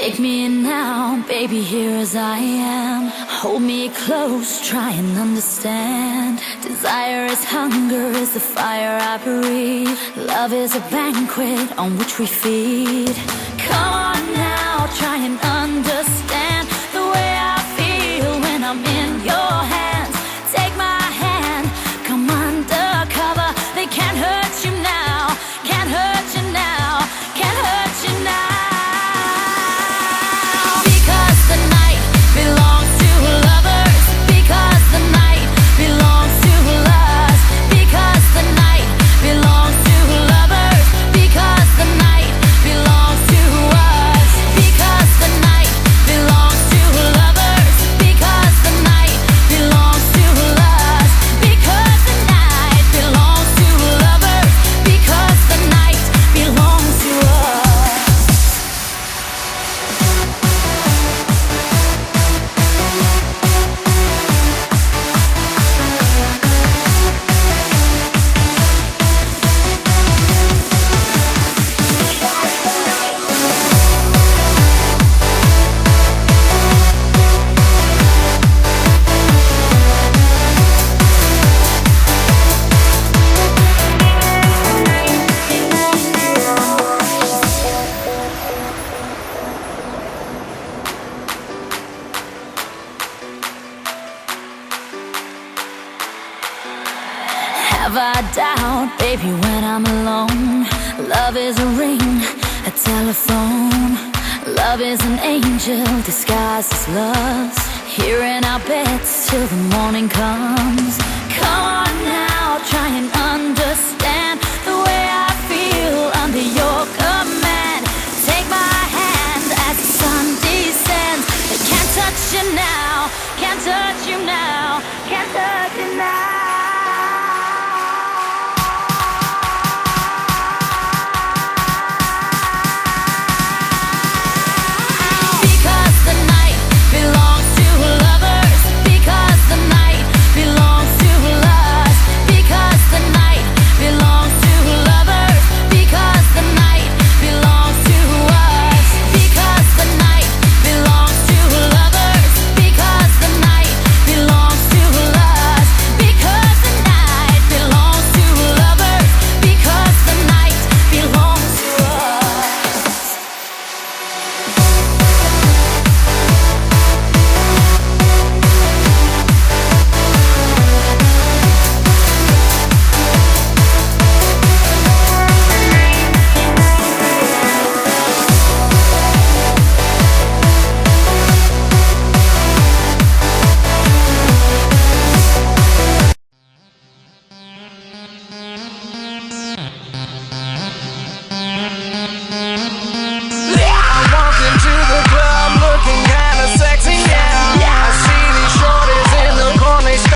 Take me in now, baby, here as I am. Hold me close, try and understand. Desire is hunger, is the fire I breathe. Love is a banquet on which we feed. Come on now, try and understand the way I feel when I'm in your hands. Take my hand, come undercover. They can't hurt you now, can't hurt you now, can't hurt you now. Have I doubt, baby, when I'm alone? Love is a ring, a telephone. Love is an angel disguised as lust, here in our beds till the morning comes. Come on now.